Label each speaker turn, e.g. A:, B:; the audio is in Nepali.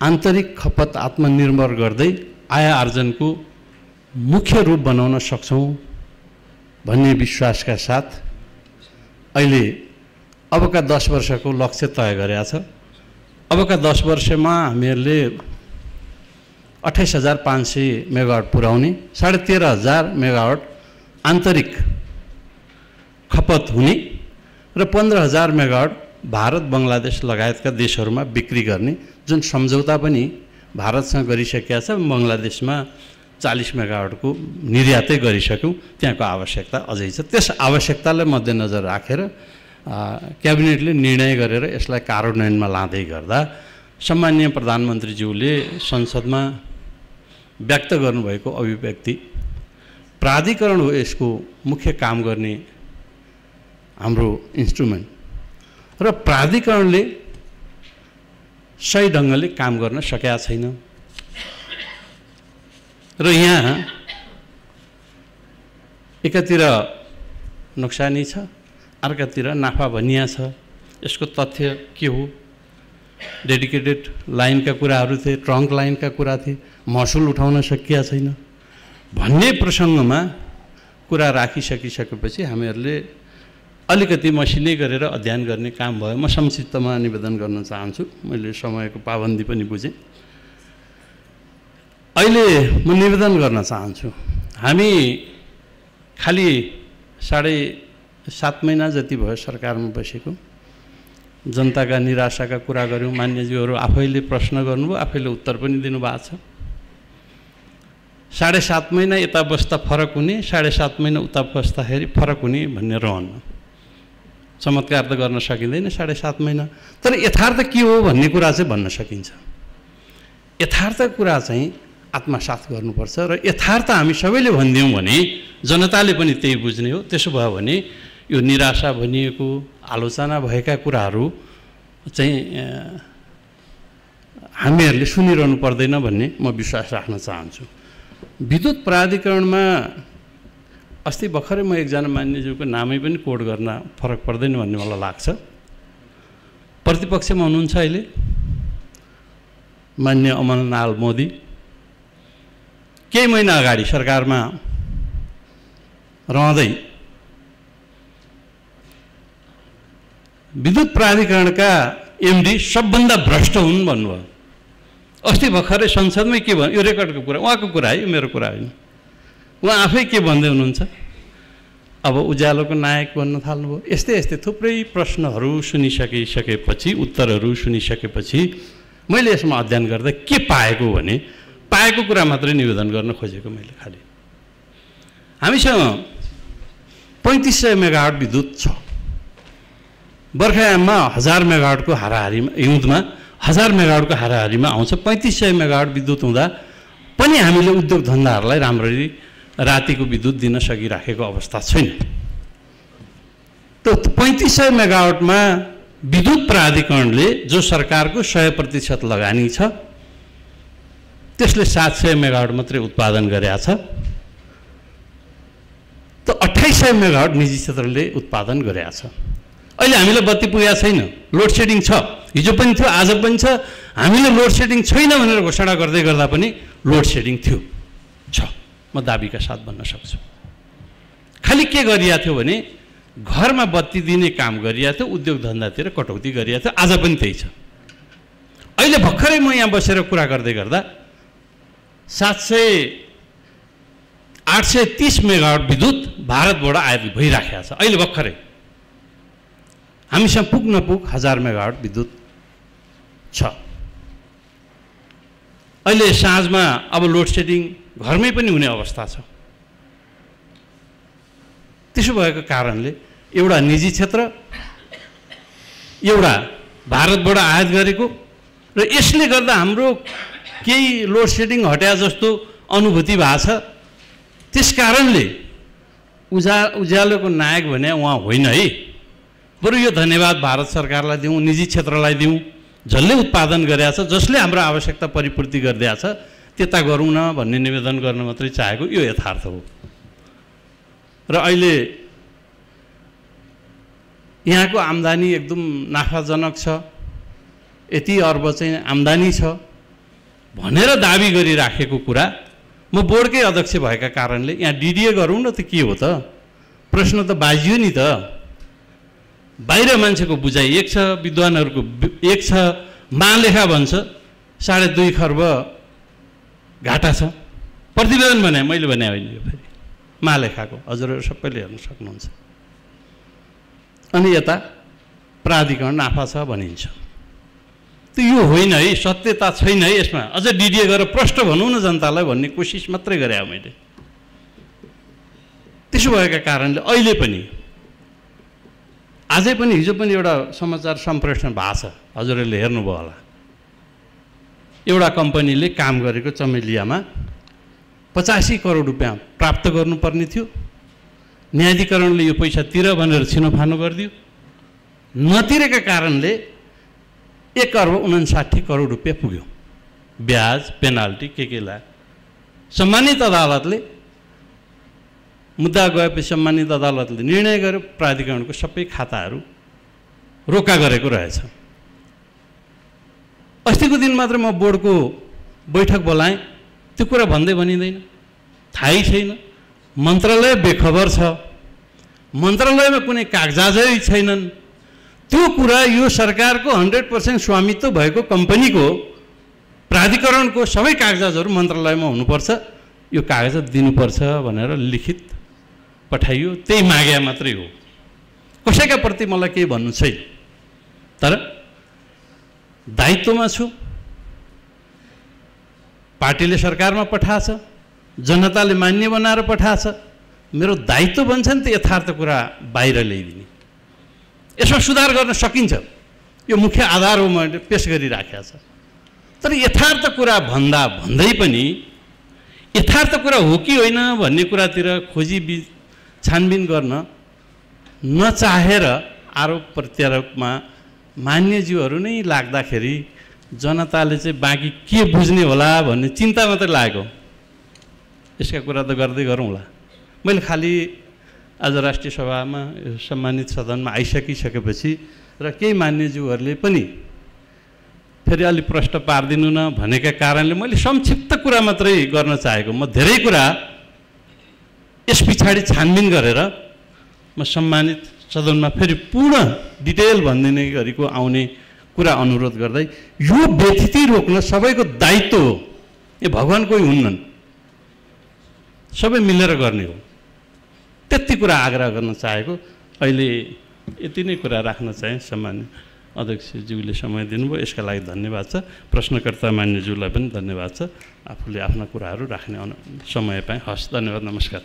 A: आन्तरिक खपत आत्मनिर्भर गर्दै आय आर्जनको मुख्य रूप बनाउन सक्छौं भन्ने विश्वासका साथ अहिले अबका 10 वर्षको लक्ष्य तय गरेका छ। अबका 10 वर्षमा हामीहरूले 28,500 मेगावाट पुर्याउने, 13,500 मेगावाट आन्तरिक खपत हुने र 15,000 मेगावाट भारत बङ्गलादेश लगायतका देशहरूमा बिक्री गर्ने जुन सम्झौता पनि भारतसँग गरिसकेका छ। बङ्गलादेशमा 40 मेगावाटको निर्यातै गरिसक्यौँ। त्यहाँको आवश्यकता अझै छ। त्यस आवश्यकतालाई मध्यनजर राखेर क्याबिनेटले निर्णय गरेर यसलाई कार्यान्वयनमा लाँदै गर्दा सम्माननीय प्रधानमन्त्रीज्यूले संसदमा व्यक्त गर्नुभएको अभिव्यक्ति प्राधिकरण हो यसको मुख्य काम गर्ने हाम्रो इन्स्ट्रुमेन्ट र प्राधिकरणले सही ढङ्गले काम गर्न सकेका छैन र यहाँ एकातिर नोक्सानी छ, अर्कातिर नाफा भनिया छ। यसको तथ्य के हो? डेडिकेटेड लाइनका कुराहरू थिए, ट्रङ्क लाइनका कुरा थिए, महसुल उठाउन सकिया छैन भन्ने प्रसङ्गमा कुरा राखिसकिसकेपछि हामीहरूले अलिकति मसिनै गरेर अध्ययन गर्ने काम भयो। म संक्षिप्तमा निवेदन गर्न चाहन्छु। मैले समयको पाबन्दी पनि बुझेँ। अहिले म निवेदन गर्न चाहन्छु, हामी खालि 7.5 महिना जति भयो सरकारमा बसेको, जनताका निराशाका कुरा गऱ्यौँ। मान्यज्यूहरू आफैले प्रश्न गर्नुभयो, आफैले उत्तर पनि दिनुभएको छ। 7.5 महिना यता बस्दा फरक हुने, 7.5 महिना उता बस्दाखेरि फरक हुने भन्ने रहन्न। चमत्कार त गर्न सकिँदैन 7.5 महिना, तर यथार्थ के हो भन्ने कुरा चाहिँ भन्न सकिन्छ। यथार्थ कुरा चाहिँ आत्मसात गर्नुपर्छ र यथार्थ हामी सबैले भनिदियौँ भने जनताले पनि त्यही बुझ्ने हो। त्यसो भयो भने यो निराशा भनिएको, आलोचना भएका कुराहरू चाहिँ हामीहरूले सुनिरहनु पर्दैन भन्ने म विश्वास राख्न चाहन्छु। विद्युत प्राधिकरणमा अस्ति भर्खरै म एकजना मान्यज्यूको नामै पनि कोड गर्न फरक पर्दैन भन्ने मलाई लाग्छ। प्रतिपक्षमा हुनुहुन्छ अहिले मान्य अमरनाथ मोदी। केही महिना अगाडि सरकारमा रहँदै विद्युत प्राधिकरणका एमडी सबभन्दा भ्रष्ट हुन् भन्नुभयो। अस्ति भर्खरै संसदमै के भन्यो? यो रेकर्डको कुरा, उहाँको कुरा है, यो मेरो कुरा होइन। उहाँ आफै के भन्दै हुनुहुन्छ? अब उज्यालोको नायक बन्न थाल्नुभयो। यस्तै यस्तै थुप्रै प्रश्नहरू सुनिसकेपछि, उत्तरहरू सुनिसकेपछि मैले यसमा अध्ययन गर्दा के पाएको भने, पाएको कुरा मात्रै निवेदन गर्न खोजेको मैले। खालि हामीसँग 3500 मेगावाट विद्युत छ। बर्खायाममा 1000 मेगावाटको हाराहारीमा, हिउँदमा 1000 मेगावाटको हाराहारीमा आउँछ। 3500 मेगावाट विद्युत हुँदा पनि हामीले उद्योग धन्दाहरूलाई राम्ररी रातिको विद्युत दिन सकिराखेको अवस्था छैन। त 3500 मेगावाटमा विद्युत प्राधिकरणले जो सरकारको 100% लगानी छ त्यसले 700 मेगावाट मात्रै उत्पादन गरेका छ। त 2800 मेगावाट निजी क्षेत्रले उत्पादन गरेका छ। अहिले हामीलाई बत्ती पुगेको छैन, लोड सेडिङ छ। हिजो पनि थियो, आज पनि छ। हामीले लोड सेडिङ छैन भनेर घोषणा गर्दै गर्दा पनि लोड सेडिङ थियो, छ। म दाबीका साथ भन्न सक्छु। खालि के गरिएको थियो भने घरमा बत्ती दिने काम गरिएको थियो, उद्योग धन्दातिर कटौती गरिएको थियो। आज पनि त्यही छ। अहिले भर्खरै म यहाँ बसेर कुरा गर्दै गर्दा 830 मेगावाट विद्युत भारतबाट आयात भइराखेको छ। अहिले भर्खरै हामीसँग पुग नपुग 1000 मेगावाट विद्युत छ। अहिले साँझमा अब लोड सेडिङ घरमै पनि हुने अवस्था छ। त्यसो भएको कारणले एउटा निजी क्षेत्र, एउटा भारतबाट आयात गरेको र यसले गर्दा हाम्रो केही लोड सेडिङ हट्या जस्तो अनुभूति भएको छ। त्यस कारणले उज्यालोको नायक भने उहाँ होइन है। बरु यो धन्यवाद भारत सरकारलाई दिउँ, निजी क्षेत्रलाई दिउँ, जसले उत्पादन गरेका छ, जसले हाम्रो आवश्यकता परिपूर्ति गरिदिएको छ। त्यता गरौँ न भन्ने निवेदन गर्न मात्रै चाहेको। यो यथार्थ हो। र अहिले यहाँको आम्दानी एकदम नाफाजनक छ। यति अर्ब चाहिँ आम्दानी छ। भनेर दाबी गरिराखेको कुरा म बोर्डकै अध्यक्ष भएका कारणले यहाँ डिडिए गरौँ न त के हो त? प्रश्न त बाजियो नि त। बाहिर मान्छेको बुझाइ एक छ, विद्वानहरूको एक छ, महालेखा भन्छ 2.5 खर्ब घाटा छ। प्रतिवेदन भने मैले भने होइन, यो फेरि महालेखाको, हजुरहरू सबैले हेर्न सक्नुहुन्छ। अनि यता प्राधिकरण नाफा छ भनिन्छ। त यो होइन है, सत्यता छैन है यसमा। अझ डिडिए गरेर प्रश्न भनौँ न जनतालाई भन्ने कोसिस मात्रै गरे मैले। त्यसो भएका कारणले अहिले पनि, आजै पनि, हिजो पनि एउटा समाचार सम्प्रेषण भएको छ, हजुरहरूले हेर्नुभयो होला। एउटा कम्पनीले काम गरेको चमेलियामा 85 करोड रुपियाँ प्राप्त गर्नुपर्ने थियो। न्यायाधिकरणले यो पैसा तिर भनेर छिनोफानो गरिदियो। नतिरेका कारणले 1.59 करोड रुपियाँ पुग्यो। ब्याज, पेनाल्टी के ला। सम्मानित अदालतले, मुद्दा गएपछि सम्मानित अदालतले निर्णय गर्यो प्राधिकरणको सबै खाताहरू रोका गरेको रहेछ। अस्तिको दिन मात्र म बोर्डको बैठक बोलाएँ, त्यो कुरा भन्दै भनिँदैन, थाहै छैन। मन्त्रालय बेखबर छ, मन्त्रालयमा कुनै कागजातै छैनन्। त्यो कुरा यो सरकारको 100% स्वामित्व भएको कम्पनीको प्राधिकरणको सबै कागजातहरू मन्त्रालयमा हुनुपर्छ, यो कागजात दिनुपर्छ भनेर लिखित पठाइयो। त्यही मागे मात्रै हो, कसैका प्रति मलाई केही भन्नु छैन। तर दायित्वमा छु, पार्टीले सरकारमा पठाएछ, जनताले मान्य बनाएर पठाएछ। मेरो दायित्व भन्छ नि त यथार्थ कुरा बाहिर ल्याइदिने। यसमा सुधार गर्न सकिन्छ, यो मुख्य आधार हो, मैले पेश गरिराखेको छ। तर यथार्थ कुरा भन्दै पनि यथार्थ कुरा हो कि होइन भन्ने कुरातिर खोजी छानबिन गर्न नचाहेर आरोप प्रत्यारोपमा मान्यज्यूहरू नै लाग्दाखेरि जनताले चाहिँ बाँकी के बुझ्ने होला भन्ने चिन्ता मात्रै लागेको। यसका कुरा त गर्दै गरौँला। मैले खालि आज राष्ट्रिय सभामा सम्मानित सदनमा आइसकिसकेपछि र केही मान्यज्यूहरूले पनि फेरि अलि प्रश्न पारिदिनु न भनेका कारणले मैले संक्षिप्त कुरा मात्रै गर्न चाहेको। म धेरै कुरा यस पछाडि छानबिन गरेर म सम्मानित सदनमा फेरि पूर्ण डिटेल भनिदिने गरीको आउने कुरा अनुरोध गर्दै, यो व्यथिति रोक्न सबैको दायित्व हो। यो भगवान कोही हुन्नन्, सबै मिलेर गर्ने हो। त्यति कुरा आग्रह गर्न चाहेको। अहिले यति नै कुरा राख्न चाहे। सम्मान्य अध्यक्षज्यूले समय दिनुभयो, यसका लागि धन्यवाद छ। प्रश्नकर्ता मान्यज्यूलाई पनि धन्यवाद छ, आफूले आफ्ना कुराहरू राख्ने समय पाएँ। हस्, धन्यवाद, नमस्कार।